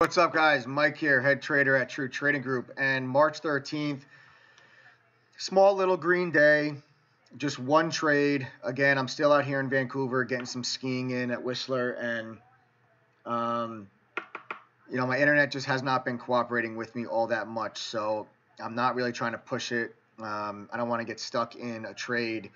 What's up, guys? Mike here, head trader at True Trading Group. And March 13th, small little green day, just one trade. Again, I'm still out here in Vancouver getting some skiing in at Whistler, and my internet just has not been cooperating with me all that much, so I'm not really trying to push it. I don't want to get stuck in a trade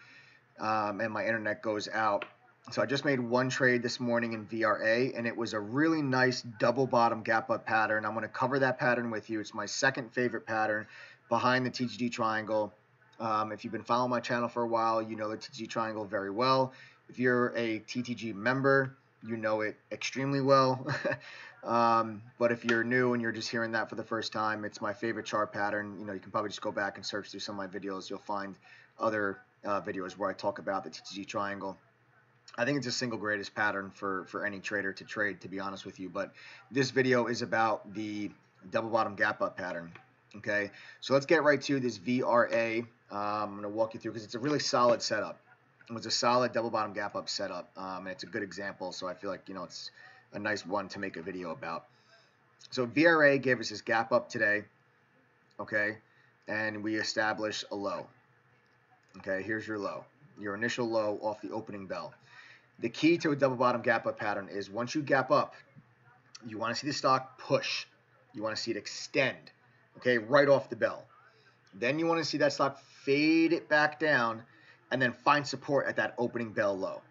and my internet goes out. So I just made one trade this morning in VRA, and it was a really nice double bottom gap up pattern. I'm going to cover that pattern with you. It's my second favorite pattern behind the TGG triangle. If you've been following my channel for a while, you know the TGG triangle very well. If you're a TTG member, you know it extremely well. But if you're new and you're just hearing that for the first time, it's my favorite chart pattern. You can probably just go back and search through some of my videos. You'll find other videos where I talk about the TTG triangle. I think it's the single greatest pattern for any trader to trade, to be honest with you. But this video is about the double bottom gap up pattern. Okay, so let's get right to this VRA. I'm going to walk you through because it's a really solid setup. It was a solid double bottom gap up setup, and it's a good example. So I feel like it's a nice one to make a video about. So VRA gave us this gap up today. Okay, and we established a low. Okay, here's your low, your initial low off the opening bell. The key to a double bottom gap up pattern is once you gap up, you want to see the stock push. You want to see it extend, okay, right off the bell. Then you want to see that stock fade it back down and then find support at that opening bell low,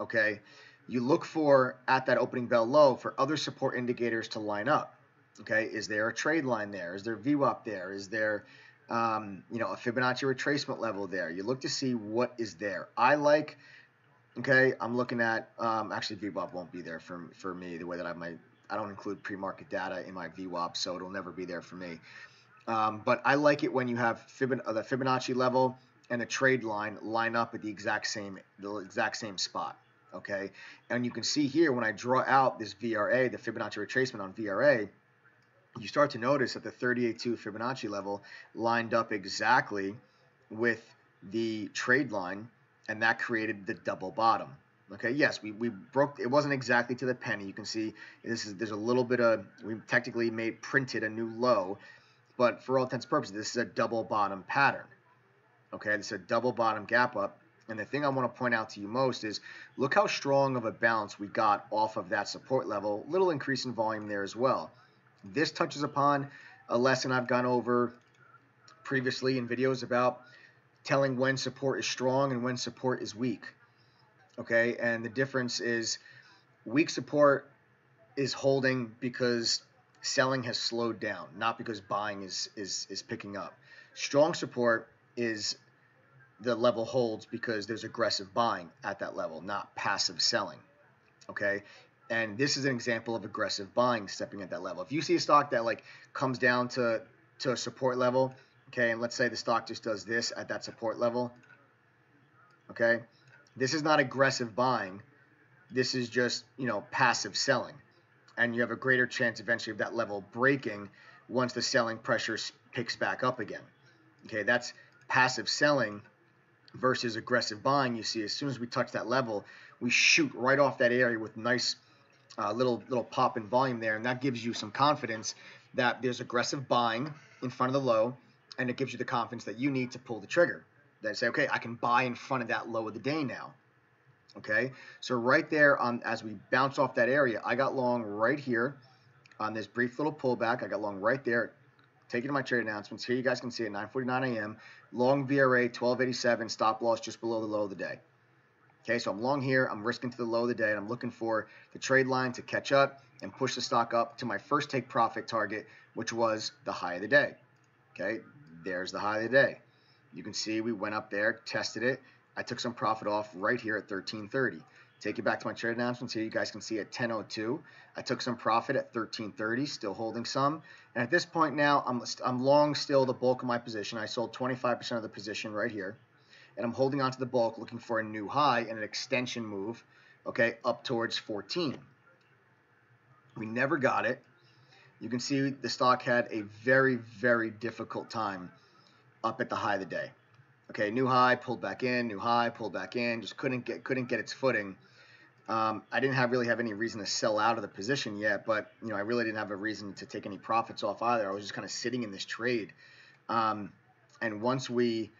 okay? You look for, at that opening bell low, for other support indicators to line up, okay? Is there a trade line there? Is there VWAP there? Is there a Fibonacci retracement level there? You look to see what is there. Okay, I'm looking at, actually VWAP won't be there for me the way that I don't include pre-market data in my VWAP, so it'll never be there for me. But I like it when you have the Fibonacci level and the trade line up at the exact same spot, okay? And you can see here when I draw out this VRA, the Fibonacci retracement on VRA, you start to notice that the 38.2 Fibonacci level lined up exactly with the trade line, and that created the double bottom. Okay, yes, we broke, it wasn't exactly to the penny. You can see there's a little bit of, we technically printed a new low, but for all intents and purposes, this is a double bottom pattern. Okay, this is a double bottom gap up. And the thing I want to point out to you most is look how strong of a bounce we got off of that support level. Little increase in volume there as well. This touches upon a lesson I've gone over previously in videos about telling when support is strong and when support is weak. Okay, and the difference is weak support is holding because selling has slowed down, not because buying is picking up. Strong support is the level holds because there's aggressive buying at that level, not passive selling. Okay, and this is an example of aggressive buying stepping at that level. If you see a stock that comes down to a support level, okay, and let's say the stock just does this at that support level, okay, this is not aggressive buying. This is just, passive selling. And you have a greater chance eventually of that level breaking once the selling pressure picks back up again. Okay, that's passive selling versus aggressive buying. You see, as soon as we touch that level, we shoot right off that area with nice little pop in volume there, and that gives you some confidence that there's aggressive buying in front of the low, and it gives you the confidence that you need to pull the trigger. That say, okay, I can buy in front of that low of the day now. Okay, so right there, as we bounce off that area, I got long right here on this brief little pullback. I got long right there. Taking my trade announcements here, you guys can see at 9:49 a.m. Long VRA 1287, stop loss just below the low of the day. Okay, so I'm long here. I'm risking to the low of the day, and I'm looking for the trade line to catch up and push the stock up to my first take profit target, which was the high of the day. Okay, there's the high of the day. You can see we went up there, tested it. I took some profit off right here at 13.30. Take it back to my trade announcements here. You guys can see at 10.02. I took some profit at 13.30, still holding some. And at this point now, I'm long still the bulk of my position. I sold 25% of the position right here. And I'm holding on to the bulk, looking for a new high and an extension move, okay, up towards 14. We never got it. You can see the stock had a very, very difficult time up at the high of the day. Okay, new high, pulled back in, new high, pulled back in, just couldn't get its footing. I didn't really have any reason to sell out of the position yet, but I really didn't have a reason to take any profits off either. I was just kind of sitting in this trade, and once we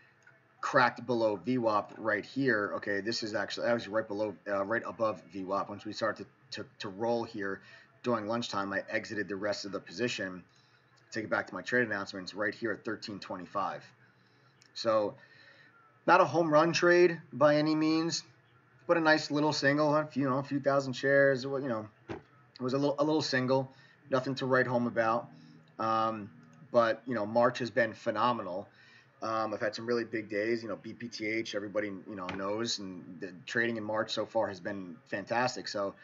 cracked below VWAP right here, okay, this is actually right below, right above VWAP. Once we started to roll here during lunchtime, I exited the rest of the position. Take it back to my trade announcements right here at 13.25. So not a home run trade by any means, but a nice little single, a few thousand shares. It was a little single, nothing to write home about. But March has been phenomenal. I've had some really big days. BPTH, everybody knows, and the trading in March so far has been fantastic. So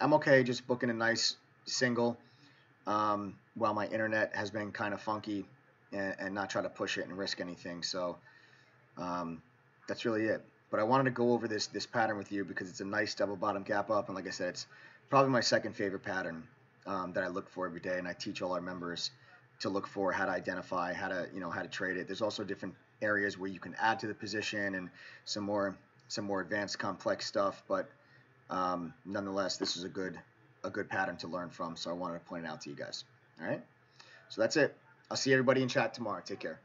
I'm okay just booking a nice single while my internet has been kind of funky, and not try to push it and risk anything. So that's really it. But I wanted to go over this pattern with you because it's a nice double bottom gap up, and like I said, it's probably my second favorite pattern that I look for every day, and I teach all our members to look for how to identify, how to trade it. There's also different areas where you can add to the position and some more advanced complex stuff, but nonetheless, this is a good pattern to learn from, so I wanted to point it out to you guys. All right, so that's it. I'll see everybody in chat tomorrow. Take care.